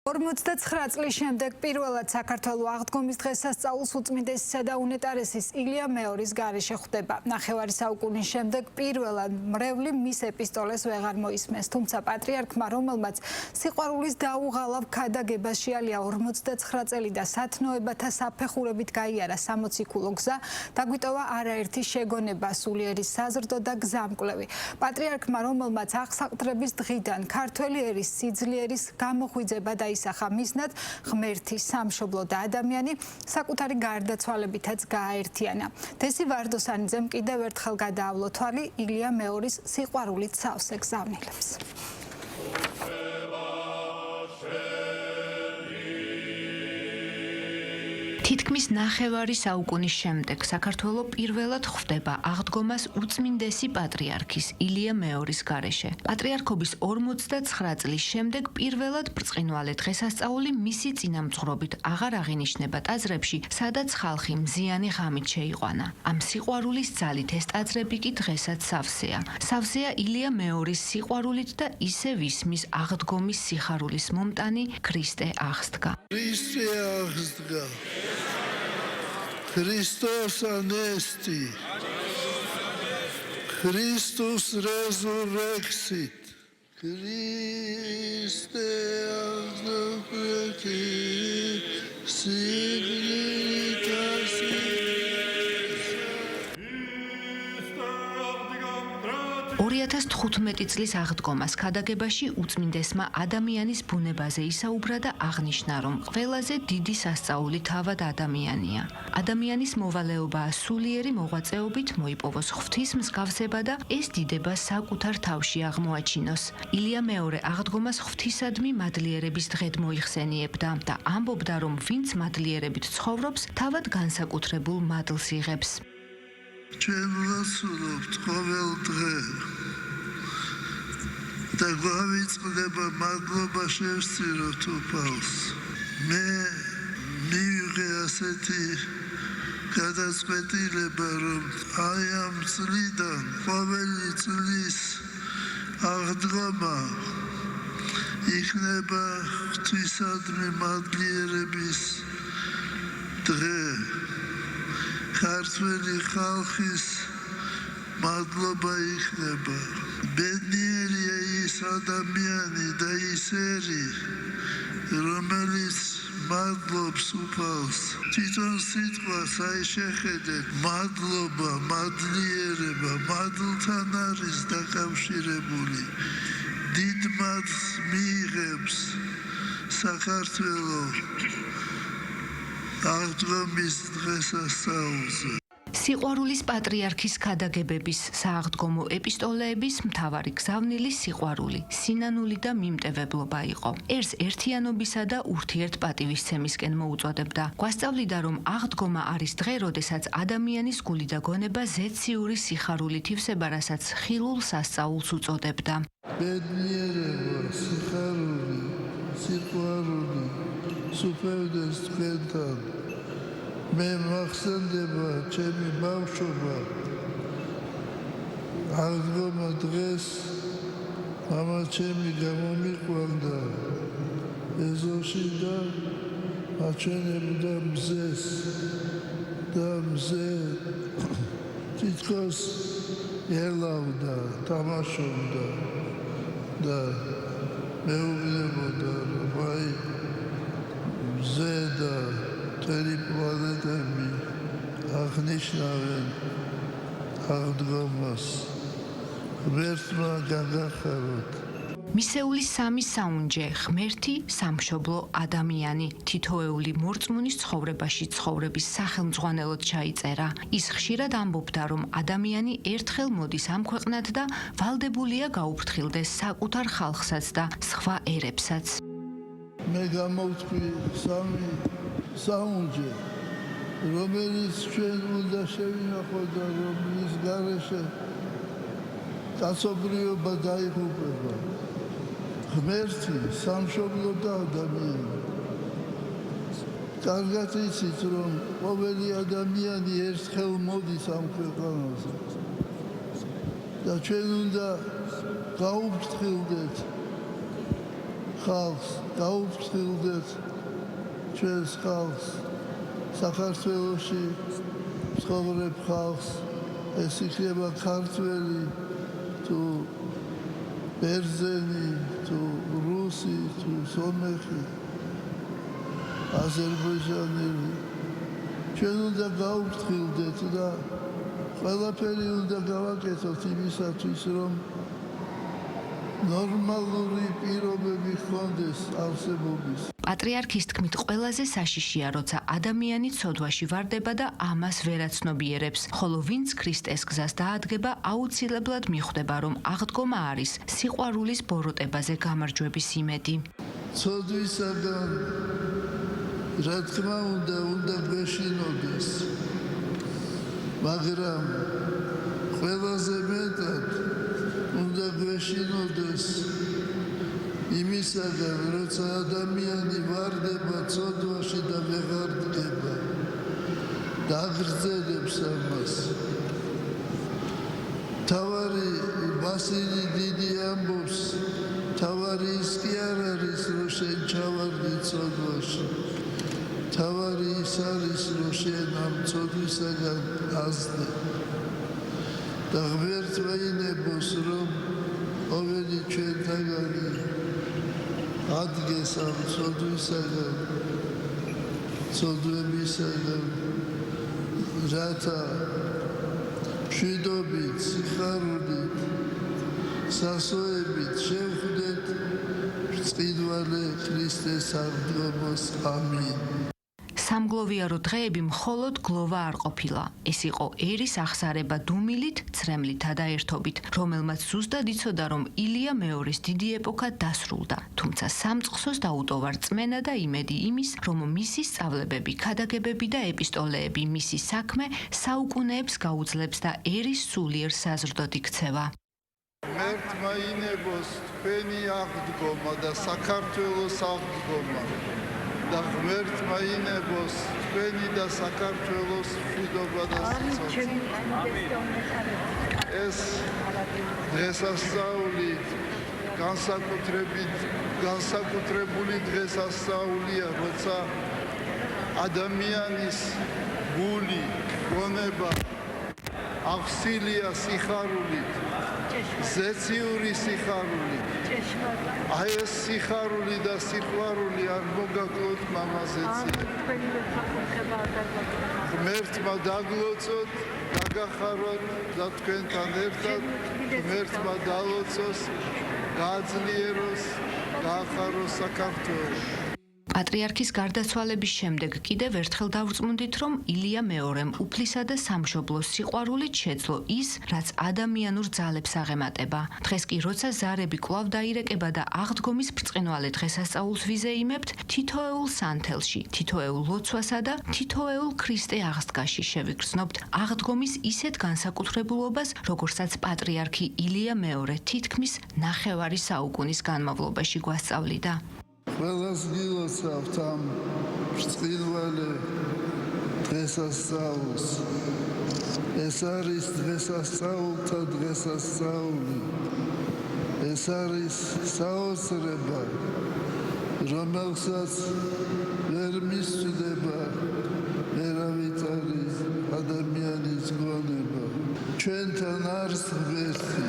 49 წლის შემდეგ პირველად საქართველოს აღდგომის დღესასწაულს უწმინდესისა და უნეტარესის ილია მეორის გარეშე ხვდება. ნახევარი საუკუნის შემდეგ პირველად მრევლი მის ეპისტოლეს ვეღარ მოისმენს, თუმცა პატრიარქმა, რომელმაც სიყვარულის დაუღალავ ქადაგებას შეალია 49 წელი და სათნოებათა საფეხურებით გაიარა 60 ქულო გზა, დაგვიტოვა არაერთი შეგონება, სულიერი საზრდო და გზამკვლევი. პატრიარქმა, რომელმაც აღსაყდრების დღიდან ქართველი ერის სიძლიერის გამოღვიძება და ისახა მიზნად, ღმერთი, სამშობლო და ადამიანი საკუთარი გარდაცვალებითაც გააერთიანა. დესი ვარდოსანიძემ კიდევ ერთხელ გადაავლო თვალი ილია მეორის სიყვარულით სავსე გზავნილებს. თითქმის ნახევარი საუკუნის შემდეგ საქართველო პირველად ხვდება აღდგომას უწმინდესი პატრიარქის ილია მეორის გარეშე. პატრიარქობის 49 წლის შემდეგ პირველად ბრწყინვალე დღესასწაული მისი წინამძღვრობით აღარ აღინიშნება ტაძრებში, სადაც ხალხი მზიანი ღამით შეიყვანა. ამ სიყვარულის ძალით ეს ტაძრები კი დღესაც სავსეა. სავსეა ილია მეორის სიყვარულით და ისევ ისმის აღდგომის სიხარულის მომტანი ქრისტე აღსდგა. ქრისტე აღსდგა. Christos anesti, Christus resurrexit, Christe resurrexit, Signitas 2015 წლის აღდგომას ქადაგებაში უწმინდესმა ადამიანის ბუნებაზე ისაუბრა და აღნიშნა, რომ ყველაზე დიდი სასწაული თავად ადამიანია. ადამიანის მოვალეობაა სულიერი მოღვაწეობით მოიპოვოს ღვთის მსგავსება და ეს დიდება საკუთარ თავში აღმოაჩინოს. ილია მეორე აღდგომას ღვთისადმი მადლიერების დღედ მოიხსენიებდა და ამბობდა, რომ ვინც მადლიერებით ცხოვრობს, თავად განსაკუთრებულ მადლს იღებს. ჩვენ ვასრულებთ ყოველ დღე და გვავიწყდება მადლობა შევსწიროთ უფალს. მე მივიღე ასეთი გადაწყვეტილება, რომ აი ამ წლიდან ყოველი წლის აღდგომა იქნება ღვთისადმი მადლიერების დღე. ქართველი ხალხის მადლობა იქნება. ბედნიერია ის ადამიანი და ის ერი, რომელიც მადლობს უფალს. თვითონ სიტყვას აი შეხედეთ, მადლობა, მადლიერება, მადლთან არის დაკავშირებული. დიდ მადლს მიიღებს საქართველო აღდგომის დღესასწაულზე. სიყვარულის პატრიარქის ქადაგებების სააღდგომო ეპისტოლეების მთავარი გზავნილი სიყვარული, სინანული და მიმტევებლობა იყო. ერს ერთიანობისა და ურთიერთპატივისცემისკენ მოუწოდებდა. გვასწავლიდა, რომ აღდგომა არის დღე, როდესაც ადამიანის გული და გონება ზეციური სიხარულით ივსება, რასაც ხილულ სასწაულს უწოდებდა. ბედნიერება, სიხარული, სიყვარული სუფევდეს თქვენთან. მე მახსენდება ჩემი ბავშვობა. აღდგომა დღეს მამა ჩემი გამომიყვანდა ეზოში და აჩვენებდა მზეს და მზე თითქოს ელავდა, თამაშობდა და მეუბნებოდა, რომ აი მზე და მთელი პლანეტები აღნიშნავენ აღდგომას. ღმერთმა გაგახაროთ. მისეული სამი საუნჯე, ღმერთი, სამშობლო, ადამიანი, თითოეული მორწმუნის ცხოვრებაში ცხოვრების სახელმძღვანელოდ ჩაიწერა. ის ხშირად ამბობდა, რომ ადამიანი ერთხელ მოდის ამ ქვეყნად და ვალდებულია გაუფრთხილდეს საკუთარ ხალხსაც და სხვა ერებსაც. მე გამოვთქვი სამი საუნჯე, რომელიც ჩვენ უნდა შევინახოთ და რომლის გარეშე კაცობრიობა დაიღუპება. ღმერთი, სამშობლო და ადამიანი. კარგად იცით, რომ ყოველი ადამიანი ერთხელ მოდის ამ ქვეყანაზე და ჩვენ უნდა გაუფრთხილდეთ ხალხს გაუფრთხილდეთ ჩვენს ხალხს საქართველოში ცხოვრებ ხალხს ეს იქნება ქართველი თუ ბერძენი თუ რუსი თუ სომეხი აზერბაიჯანელი ჩვენ უნდა გაუფრთხილდეთ და ყველაფერი უნდა გავაკეთოთ იმისათვის რომ ნორმალური პირობები ჰქონდეს არსებობის. პატრიარქის თქმით, ყველაზე საშიშია, როცა ადამიანი ცოდვაში ვარდება და ამას ვერაცნობიერებს, ხოლო ვინც ქრისტეს გზას დაადგება, აუცილებლად მიხვდება, რომ აღდგომა არის სიყვარულის ბოროტებაზე გამარჯვების იმედი. ცოდვისაგან რა თქმა უნდა გვეშინოდეს, მაგრამ ყველაზე მეტად უნდა გვეშინოდეს იმისაგან, როცა ადამიანი ვარდება ცოდვაში და ვეღარ დგება, დაგრძელებს ამას. თავარი ვასილი დიდი ამბობს, თავარი ის კი არ არის, რომ შენ ჩავარდი ცოდვაში. თავარი ის არის, რომ შენ ამ ცოდვისაგან აზრდე. და ღმერთმა ინებოს, რომ ყოველი ჩვენთაგანი ადგეს ამ ცოდვისაგან, ცოდვებისაგან, რათა მშვიდობით, სიხარულით, სასოებით შევხვდეთ ბრწყინვალე ქრისტეს აღდგომას. ამინ. სამგლოვიარო დღეები მხოლოდ გლოვა არ ყოფილა. ეს იყო ერის აღსარება დუმილით, ცრემლითა და ერთობით, რომელმაც ზუსტად იცოდა, რომ ილია მეორის დიდი ეპოქა დასრულდა. თუმცა სამწყსოს დაუტოვა რწმენა და იმედი იმის, რომ მისი სწავლებები, ქადაგებები და ეპისტოლეები მისი საქმე საუკუნეებს გაუძლებს და ერის სულიერ საზრდოდ იქცევა. ღმერთმა ინებოს თქვენი აღდგომა და საქართველოს აღდგომა. და ღმერთმა ინებოს თქვენი და საქართველოს მშვიდობა და სიცოცხლე. ეს დღესასწაული განსაკუთრებული დღესასწაულია, როცა ადამიანის გული, გონება აღსილია სიხარულით, ზეციური სიხარულით. აი ეს სიხარული და სიყვარული არ მოგაკლოთ მამაზეცია. ღმერთმა დაგლოცოთ, დაგახაროთ და თქვენთან ერთად ღმერთმა დალოცოს, გააძლიეროს, გაახაროს საქართველო. პატრიარქის გარდაცვალების შემდეგ კიდევ ერთხელ დავწმუნდით, რომ ილია მეორემ უფლისა და სამშობლოს სიყვარულით შეძლო ის, რაც ადამიანურ ძალებს აღემატება. დღეს კი, როცა ზარები კვლავ დაირეკება და აღდგომის ბრწყინვალე დღესასწაულს ვიზეიმებთ, თითოეულ სანთელში, თითოეულ ლოცვასა და თითოეულ ქრისტე აღსდგაში შევიგრძნობთ აღდგომის ისეთ განსაკუთრებულობას, როგორცაც პატრიარქი ილია მეორე თითქმის 9 საუკუნის განმავლობაში გვასწავლიდა. ყველას გილოცავთ ამ ბრწყინვალე დღესასწაულს. ეს არის დღესასწაულთა დღესასწაული. ეს არის საოცრება, რომელსაც ვერ მისწვდება ვერავით არის ადამიანის გონება. ჩვენთან არის ღმერთი.